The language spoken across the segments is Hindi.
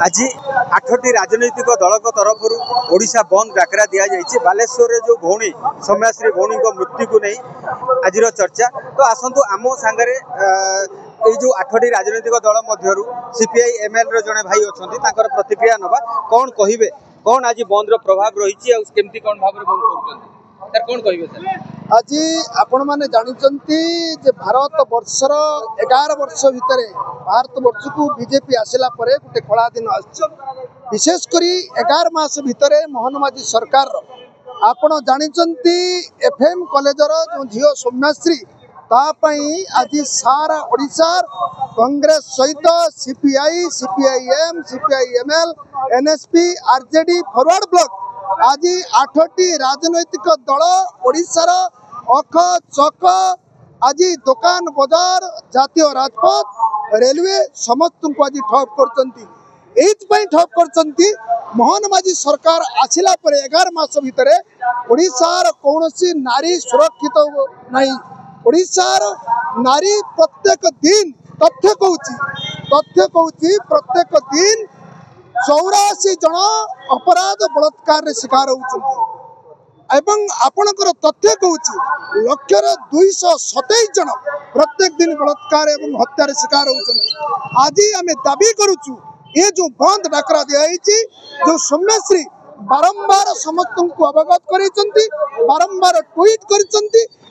आज 8टी राजनैतिक दल तरफ ओडिशा बंद डाकरा दि जाइए। बालेश्वर जो भौणी सौम्याश्री भौणी मृत्यु को नहीं आज चर्चा। तो आसतु आम सांगरे ये जो 8टी राजनैतिक दल मध्य सीपीआई एमएल जड़े भाई अच्छा प्रतिक्रिया नवा कौन कहे कौन आज बंद प्रभाव रही केमती कौन भाव बंद कर कौन कहे आज आपण मैंने जानते भारत वर्षर 11 वर्ष भितर भारत वर्ष को बीजेपी आसला गोटे कला दिन विशेषकर 11 मास भितर मोहन माझी सरकार आपण जानते एफएम कॉलेजर जो झील सौम्याश्री तापाई आज सारा ओडिशार कांग्रेस सहित CPI CPIM CPIML NSP RJD forward block आज 8टी राजनैतिक दल ओडिशार अख चक आज दुकान बजार जातीय राजपथ रेलवे समस्त को आज ठप कर ठप कर मोहन माझी सरकार आसिला पर 11 मास भितर ओडिशार कौन नारी सुरक्षित नहीं। ओडिशार नारी प्रत्येक दिन तथ्य कहूँ प्रत्येक दिन 84 जन अपराध बलात्कार शिकार होती आपणकर तथ्य कहूँ लक्षर 227 जन प्रत्येक दिन बलात्कार एवं हत्यार शिकार होती। आज आम दाबी करुचु ये जो बंद डाकरा दिखाई जो सौम्याश्री बारंबार समस्त को अवगत कर बारंबार ट्वीट कर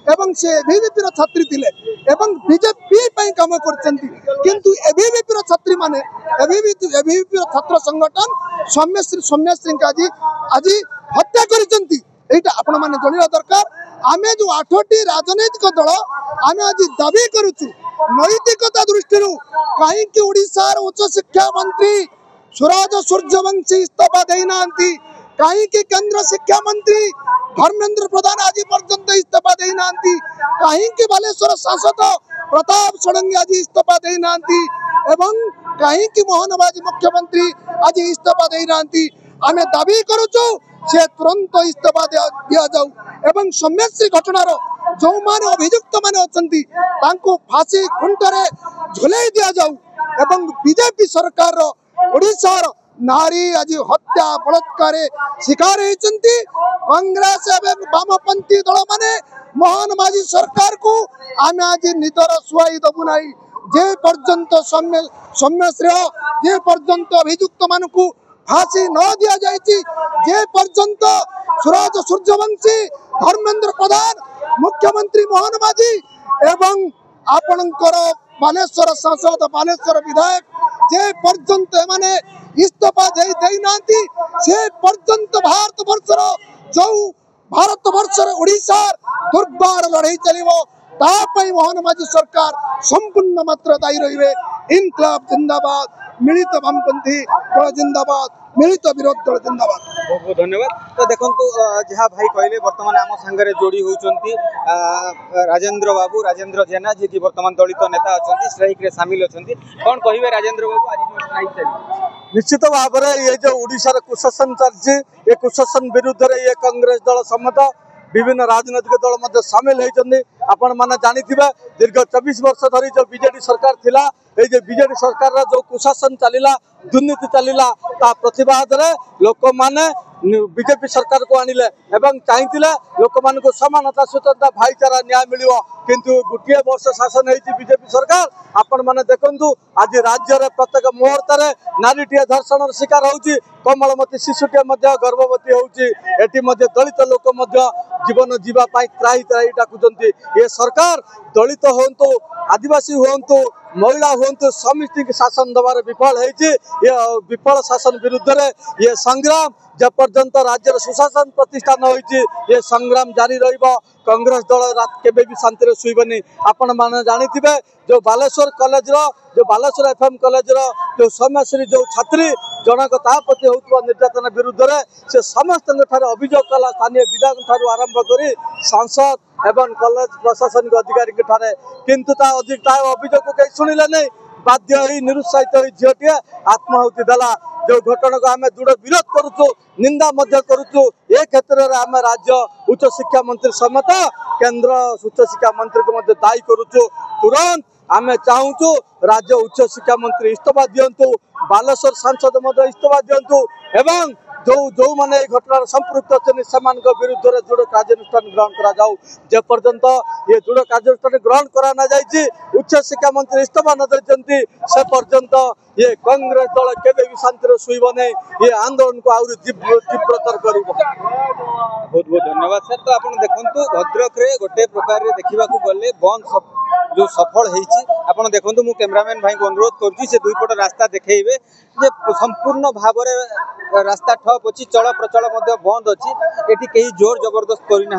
एबीवीपी छात्री थिले एवं बीजेपी काम किंतु एबीवीपी छात्री माने एबीवीपी छात्र संगठन सौम्याश्री आज आज हत्या करटा आपण मैंने जानवा दरकार। आम जो 8टी राजनैतिक दल आम आज दाबी करुचु नैतिकता दृष्टि कहीं ओडिशार उच्च शिक्षा मंत्री सुराज सूर्यवंशी इस्तीफा देना कहीं केंद्र शिक्षा मंत्री धर्मेंद्र प्रधान आज पर्यंत इस्तीफा देना कहीं बालेश्वर सांसद प्रताप षडंगी आज इस्तीफा देना एवं कहीं मोहन माझी मुख्यमंत्री आज इस्तीफा देना आम दाबी करुचु से तुरंत इस्तीफा दि जाऊ एवं सौम्याश्री घटनार जो माने अभियुक्त माने अछंती तांको फांसी खुंटरे झुलाई दि जाऊ एवं बीजेपी सरकार ओडिशार नारी आज हत्या बलात्कार शिकार होती। कांग्रेस एवं वामपंथी दल माने मोहन माझी सरकार को आम आज निदर शुआई दबु ना जे पर्यंत सौम्याश्री जे पर्यंत अभियुक्त मानू फांसी न दि जाइए जे पर्यंत सुराज सूर्यवंशी धर्मेंद्र प्रधान मुख्यमंत्री मोहन माझी एवं आपणकर बालेश्वर सांसद बालेश्वर विधायक जे पर्यंत माने इस्तीफा देना से पर्यंत भारत वर्षर जो भारत वर्षर ओडिशा दुर्बार लड़ाई चलो मोहन माझी सरकार संपूर्ण मात्र दायी रही। इनकलाब जिंदाबाद मिलित वामपंथी दल जिंदाबाद मिलित विरोध दल जिंदाबाद। बहुत बहुत धन्यवाद। तो देखो जहाँ भाई कहले वर्तमान आम सांगे जोड़ी होती राजेंद्र बाबू राजेंद्र जेना जी की वर्तमान दलित नेता अच्छा स्ट्राइक रे सामिल अच्छा कौन कहे राजेंद्र बाबू आज जो स्ट्राइक चली निश्चित भाव में ये जो ओडिशार कुशासन चलती ये कुशासन विरुद्ध ये कांग्रेस दल समेत विभिन्न राजनैतिक दल मध्य सामिल होती आपण मैंने जानी दीर्घ 24 वर्ष धरी जो बीजेडी सरकार थिला ये बीजेडी सरकार जो कुशासन चलला दुर्नीति चलला ता प्रतिवाद रे लोक माने बीजेपी सरकार को आनिले एवं चाहिए लोक मान को समानता स्वतंत्रता भाईचारा न्याय मिलियो किंतु गोटे वर्ष शासन होती बीजेपी सरकार आपण माने देखंतु आज राज्य रे प्रत्येक मुहूर्त रे नारीटिए धर्षण शिकार होउची कमलमती शिशुटिए मध्य गर्भवती होउची एटी मध्य दलित लोक मध्य जीवन जीवा पाई त्राही त्राही डाकुचंती। ये सरकार दलित होंतु आदिवासी होंतु महिला होंतु समिति शासन दबार विफल होइची। ये विफल शासन विरुद्ध रे ये संग्राम जब पर्यंत राज्य सुशासन प्रतिष्ठा न होइची ये संग्राम जारी रहिबो। कांग्रेस दल रात केबे भी शांति रे सुइबनी। आपण माने जानिथिबे जो बालेश्वर कॉलेज रो जो बालेश्वर एफएम कॉलेज रो जो सौम्याश्री जो छात्री जनक तापति होतबा निर्यातन विरुद्ध रे से समस्त ठारे अभियोग कला स्थानीय विधायक ठारू आरंभ करी सांसद एवं कॉलेज प्रशासनिक अधिकारी के ठारे किंतु ता अभियोग को कहीं शुणिले नहीं बाध्य ही निरुत्साहित हो झीटे आत्माहुति देला। जो घटना को आम दृढ़ विरोध करुचु निंदा करुचु ए क्षेत्र में आम राज्य उच्च शिक्षा मंत्री समेत केंद्र उच्च शिक्षा मंत्री को दायी करुचु। तुरंत आम चाहूँ राज्य उच्च शिक्षा मंत्री इस्तीफा दिंतु बालेश्वर सांसद इस्तीफा दिंतु एवं जो जो मैंने घटनार संपृक्त अच्छे विरुद्ध में दृढ़ कार्यानुष्ठान ग्रहण कर पर्यंत ये दृढ़ कार्यानुष्ठान ग्रहण करा ना जाए उच्च शिक्षा मंत्री इस्तीफा न देते से पर्यंत ये कांग्रेस दल केवे भी शांति शुभ नहीं ये आंदोलन को आहरी तीव्रतर कर। बहुत बहुत धन्यवाद सर। तो आप देखु भद्रक रे गोटे प्रकार देखा गले बंद जो सफल होती देखु मु कैमरामैन भाई को अनुरोध करुँच से दुईपट रास्ता देखिए जे संपूर्ण भाव रास्ता ठप अच्छी चल प्रचल बंद अच्छी एटी कहीं जोर जबरदस्त करना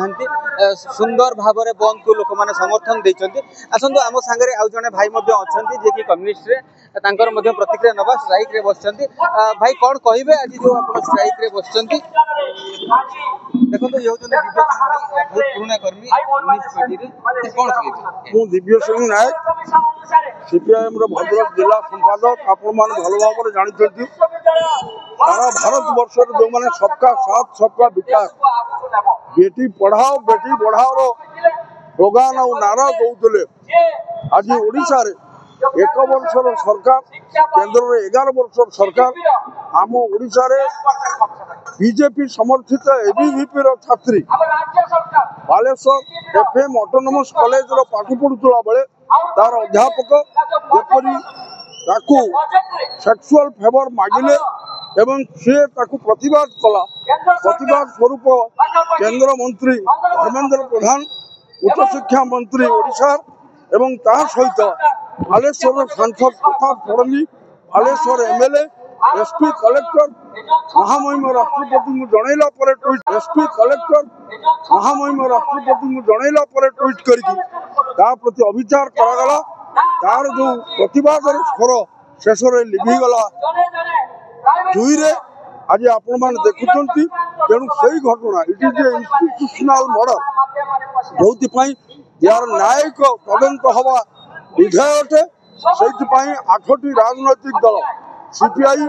सुंदर भाव में बंद को लोक मैंने समर्थन देते। आसतु आम सांगे आउ जड़े भाई अच्छा जे कि कम्युनिस्ट रे प्रतिक्रिया नवा स्ट्राइक रे बस भाई कौन कहे आज जो आप स्ट्राइक रे बस देखो ये बहुत पुराना कर्मी कौन कहे दिव्य सिंह नायक सीपीआईएम भद्रक जिला संपादक आपण मैंने भल भाव में जानते सारा भारत वर्ष जो मैंने सबका साथ सबका विकास बेटी पढ़ाओ बेटी बढ़ाओ स्लोगान और नारा दौले आज ओडिशा रे 1 वर्षर सरकार केंद्र में 11 वर्षर सरकार आम ओडिशा रे बीजेपी समर्थित एबीवीपी छात्री बालेश्वर एफएम ऑटोनोमस कॉलेज रो पाठ पढ़ुला बेले तार अध्यापक जेपरी ताकू सेक्सुअल फेवर मागिले एवं सी प्रतिवाद कला प्रतिवाद स्वरूप केंद्र मंत्री धर्मेंद्र प्रधान उच्च शिक्षा मंत्री ओडिशा एवं ता सहित बालेश्वर सांसद Pratap Sarangi Baleshwar MLA SP collector महामहिम राष्ट्रपति को जनइला पर ट्वीट एसपी कलेक्टर महामहिम राष्ट्रपति को जनइला पर ट्वीट करके प्रति अविचार करागला तार जो प्रतिवाद स्वर शेष लिभिगला जुई रे आज आपण मैंने देखुंत तेणु से घटना it is a institutional murder जो यार न्यायिक तदंत हवा विधेय अटे से 8टी राजनैतिक दल सीपीआई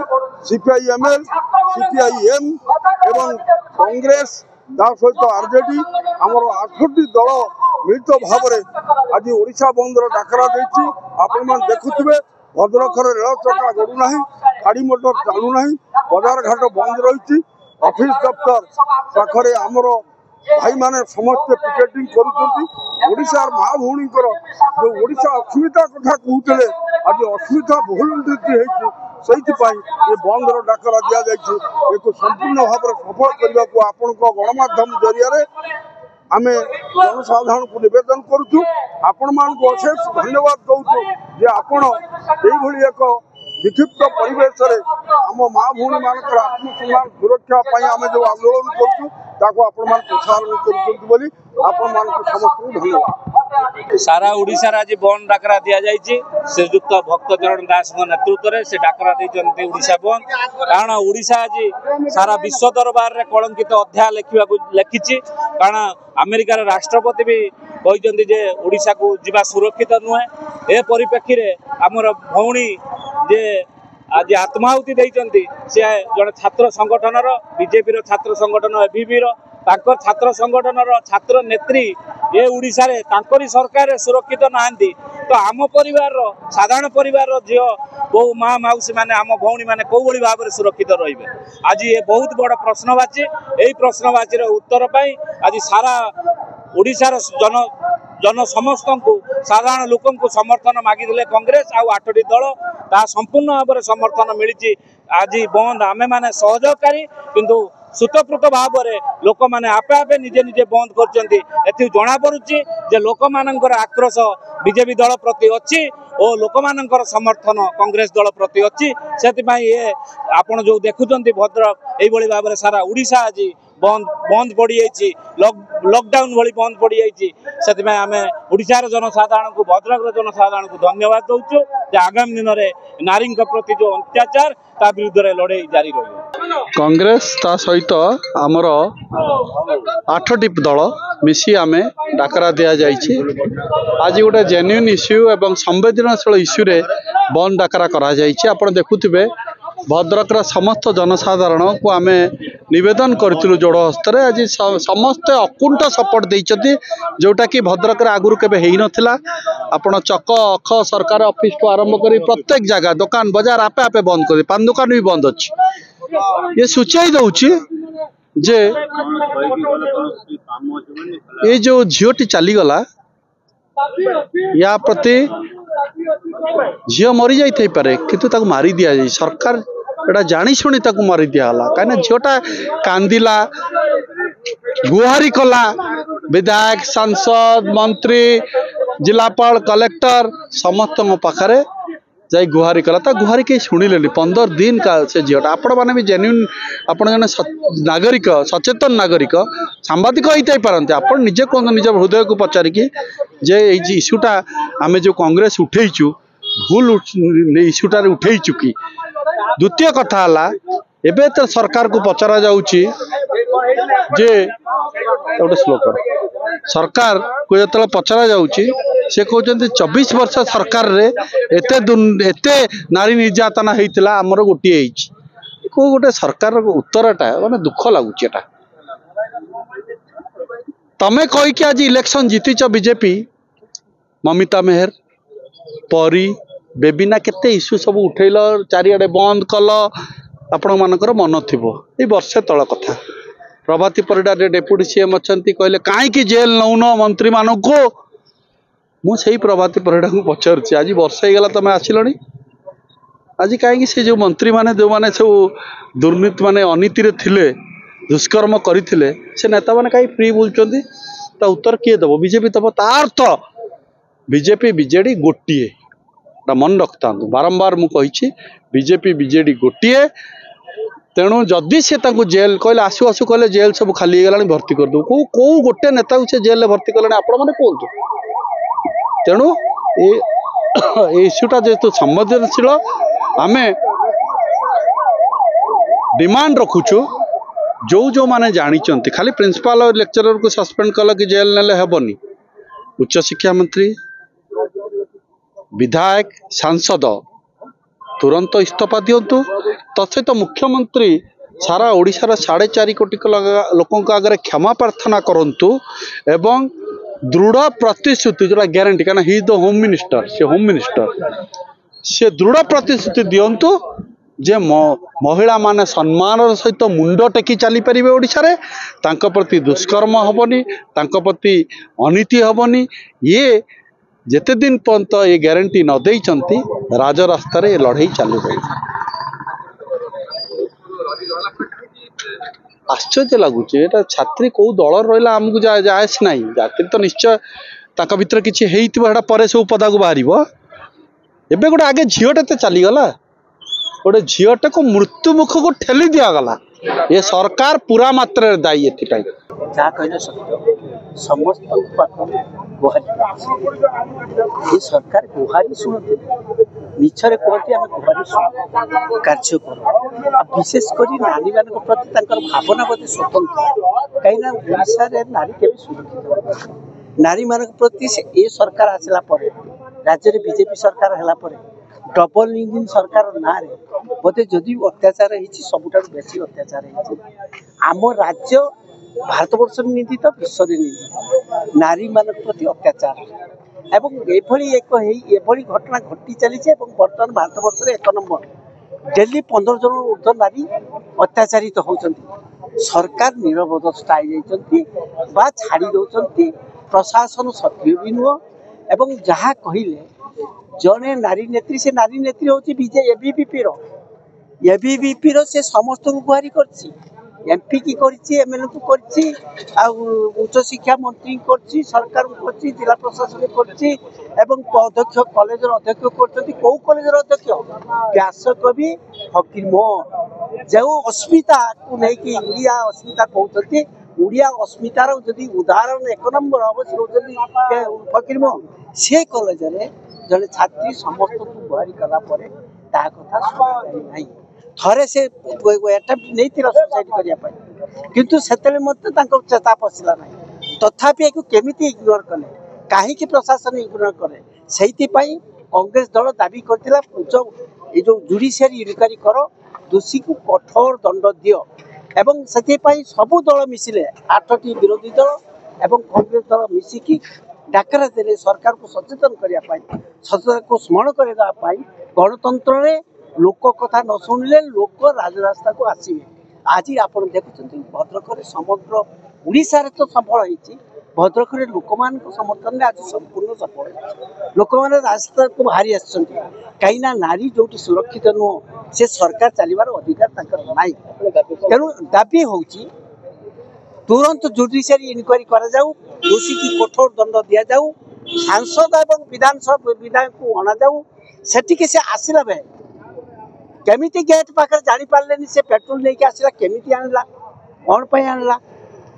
सीपीआईएमएल सीपीआईएम एवं कांग्रेस सहित आरजेडी आमर 8टी दल मिलित भाव में आज ओडिशा बंदर डाकरा देती आपण मैंने देखुवे भद्रक रेल चक्का गड़ूना गाड़ी मोटर चलूना बजार घाट बंद रही ऑफिस दफ्तर पाखे आमर भाई माने समस्त पिकेटिंग करुशार माँ भौणी जो ओडिशा अस्मिता कथा कहते आज अस्मिता बहुलंकृति से ये बंदर डाकरा दि जाए एक संपूर्ण भाव में सफल करने को आपण गणमाध्यम जरिया आम जनसाधारण को निवेदन करुचु आपण मान को अशेष धन्यवाद दौचु जे आपण एक विक्षिप्त परिवेश आम माँ भौणी मान आत्मसम्मान सुरक्षा आम जो आंदोलन करुचु प्रोत्साहन कर समस्त धन्यवाद। सारा ओडिशा आज बंद डाकरा दि जाए श्रीजुक्त भक्तचरण दास नेतृत्व में से डाकरा देते ओडिशा बंद कारण ओडिशा आज सारा विश्व दरबार में कलंकित अध्याय लिखी कारण अमेरिकार राष्ट्रपति भी कहते जे ओडिशा को जीवा सुरक्षित नुहे ए परिप्रेक्षी में आमर भौणी जे आज आत्माहुति देइचंती से जड़े छात्र संगठन बीजेपी छात्र संगठन एबीवी छात्र संगठन छात्र नेत्री ये ओडिशा रे तांकरी सरकार सुरक्षित नहांती तो आम परिवार साधारण परिवार झील बो माँ मौसी मैंने आम भौणी मैंने कौ भाव में सुरक्षित रहिबे आज ये बहुत बड़ प्रश्नवाची यही प्रश्नवाची उत्तर पाई आज सारा ओडिशार जन समस्त को साधारण लोक समर्थन मागिदे कांग्रेस आउ 8टी दल ता संपूर्ण भाव में समर्थन मिली आज बंद आमे माने सहयोगकारी किंतु स्वतःप्रत भाव में लोक मैंने आपे आपे निजे निजे बंद कर जना पड़ुची जे लोक मानकर आक्रोश बीजेपी दल प्रति अच्छी और लोक मानकर समर्थन कांग्रेस दल प्रति अच्छी से ये आपण जो देखुंत भद्रक यही भाव में सारा ओडिशा आज बंद पड़ जाइए लॉकडाउन भली बंद पड़ जाइए आम ओडिशार जनसाधारण को भद्रक जनसाधारण को धन्यवाद दौचु आगामी दिन में नारी प्रति जो अत्याचार ता विरुद्ध लड़े जारी रही कांग्रेस ता सहित आमर 8टी दल मिसी आमे डाकरा दिया जाइए आज गोटे जेन्युइन इश्यू एवं संवेदनशील इश्यू रे बंद डाकरा करा जाइए। आपण देखुथिबे भद्रक समस्त जनसाधारण को आमे निवेदन करूँ जोड़ हस्तर आज समस्ते अकुंठ सपोर्ट देते जोटा कि भद्रक आगुरी केवे हो नाला आपण चक अख सरकार ऑफिस को आरंभ कर प्रत्येक जगह दुकान बाजार आपे आपे बंद कर पान दुकान भी बंद अच्छी ये सूचाई दौची जे ये जो झीटी चलीगला या प्रति झील मरी जापे कि मारी दि जाए सरकार एटा जानी शुणी मारी दिगला कहीं झीटा कांदिला गुहारी कला विधायक सांसद मंत्री जिलापाल कलेक्टर समस्त पाखे जाई गुहारी कला गुहारी कहीं शुणिले 15 दिन का से झीटा आपण मैंने भी जेन्युइन आप नागरिक सचेतन नागरिक सांबादिक होते पारते आप निजे कहते निज हृदय को पचारिकी जे इश्यूटा आम जो कांग्रेस उठेचु भूल इश्यूटार उठेचु कि द्वितीय कथा एबे तो सरकार को पचरा जाउची जे गोटे श्लोक सरकार को जो पचरा जाउची से कहते 24 वर्ष सरकार रे एते नारी निर्यातना होता आमर गोटे को गोटे सरकार उत्तरटा माने दुख लगुच तमें कहीकि आज इलेक्शन जीतीच बीजेपी ममिता मेहर परी बेबिना केते इश्यू सब उठेल चारिआडे बंद कल आपण मानकर मन थी ये वर्षे तल कथा प्रभाती परिडा डेप्यूटी सीएम अच्छा कहले कहीं जेल नौन मंत्री मान को मुझे प्रभाती परिडा को पचारुची आज वर्षे गला तुम आसिल आज कहीं से जो मंत्री माने जो माने सब दुर्नीति माने अनीति थिले दुष्कर्म करते से नेता मैंने कहीं फ्री बुलूँ उत्तर किए दब बीजेपी दब तार तो बीजेपी बीजेडी गोटे मन रखता बारंबार मुझे बीजेपी बीजेडी गोटे तेणु जदि से जेल कहले आसु आसु कहले जेल सब खाली गला भर्ती कर दो कौ गोटे नेता को से जेल भर्ती कले आपण मैंने कहतु तेणु ये इश्यूटा जेहेतु संवेदनशील आम डिमांड रखुचु जो माने जानी खाली प्रिंसिपाल और लेक्चरर को सस्पेंड कल कि जेल नेले हेबनी उच्च शिक्षा मंत्री विधायक सांसद तुरंत इस्तीफा दिंतु तत्सहित मुख्यमंत्री सारा ओडिशार 4.5 कोटी लोक आगे क्षमा प्रार्थना करंतु एवं दृढ़ प्रतिश्रुति जोड़ा ग्यारंटी कहना ही द होम मिनिस्टर से दृढ़ प्रतिश्रुति दिंतु जे महिला माने सम्मान सहित मुंड टेकी चली पारे ओडिशारे तांको प्रति दुष्कर्म हेबनी तांको प्रति अनीति हेबनी ये जेते दिन पर्यंत ये ग्यारंटी न देइचंती राजरास्ता रे लड़ाई चालू रही आश्चर्य लगुच एटा छात्री कौ दल रहा आमको जाएस ना जाति तो निश्चय ताका भीतर किसी हेइतिबो परे सब पदा को बाहर एबे गोटे आगे झीटे चलीगला गोटे झीटे को मृत्यु मुख को ठेली दिगला ये सरकार पूरा मात्रा दायी एथि समस्त गुहारी सरकार गुहारी शुणुते मिछरे कहते आम गुहारी शुणु कार्य कर विशेषकर नारी मान प्रति भावना बोधे स्वतंत्र कहीं ओडिशा नारी के सुरक्षित नारी मान प्रति ए सरकार आसला राज्य में बीजेपी सरकार है डबल इंजिन सरकार ना बोधे जदि अत्याचार होती सबुठ बेसी अत्याचार आम राज्य भारत वर्ष नीति तो विश्व नीति नारी मान प्रति अत्याचार एवं एभली घटना घटी चली बर्तमान भारत वर्ष 1 नंबर डेली 15 जन ऊर्ध नारी अत्याचारित होती सरकार निरवदस्था बा छाड़ी दौरान प्रशासन सक्रिय भी नुह एवं जहाँ कहले जड़े नारी नेत्री से नारी नेत्री हूँ एबीवीपी रो से समस्त को गुहारी कर एमपी की एमएलए को उच्च शिक्षा मंत्री कर सरकार को जिला प्रशासन अध्यक्ष कॉलेज अध्यक्ष कौ कॉलेज अध्यक्ष व्यासकवि फकीर मोहन जो अस्मिता को लेकिन उड़िया अस्मिता कहते उड़िया अस्मितार जदि उदाहरण 1 नंबर हम फकीर मोहन से कॉलेज जड़े छात्री समस्त को गुहारी कलापर ता कथा शुणी थरे से एटेम्प्ट नहीं सुसाइड करने किंतु से चेता पशिला ना तथापि केमिति इग्नोर कले कहीं प्रशासन इग्नोर करे से कांग्रेस दल दाबी करथिला जो जुडिशियरी इनक्वारी कर दोषी को कठोर दंड दियो एवं से सबु दल मिसिले 8टी विरोधी दल एवं कांग्रेस दल मिसिकी डाकरा देले सरकार को सचेतन करने सरकार को स्मरण करने गणतंत्र रे लोक कथा न शुणिले लोक राजरास्ता को आसवे। आज आप देखुं भद्रक समग्र उड़ीसा तो सफल होती भद्रक लोक मान समर्थन में आज संपूर्ण सफल लोक मैंने रास्ता को बाहरी कहीं नारी जो सुरक्षित नुह से सरकार चलवार अधिकार ना तेणु दाबी हो तुरंत जुडिशियरी इनक्वारी कर दोषी की कठोर दंड दि जाऊ सांसद एवं विधानसभा विधायक को अणा जाऊ से से आसला बेले केमिति गेट पाखे जानी पारे से पेट्रोल लेके आसला केमिति आणला कौन पे आणला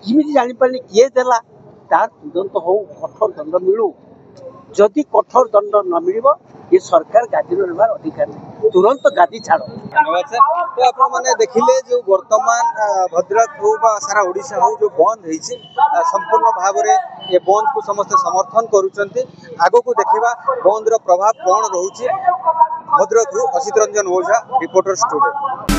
किमिति जानी पारे किए देला तार तुरंत हो कठोर दंड मिलू जदि कठोर दंड न मिल ये सरकार गादी रहा अधिकार नहीं तुरंत गादी छाड़। धन्यवाद सर। तो आप मैंने देखिले जो वर्तमान भद्रक हो सारा ओडिशा हो जो बंद होती संपूर्ण भाव में ये बंद को समस्त समर्थन करुँच आग को देखा बंद प्रभाव कौन रोचे। भद्रक असित रंजन ओझा रिपोर्टर स्टूडियो।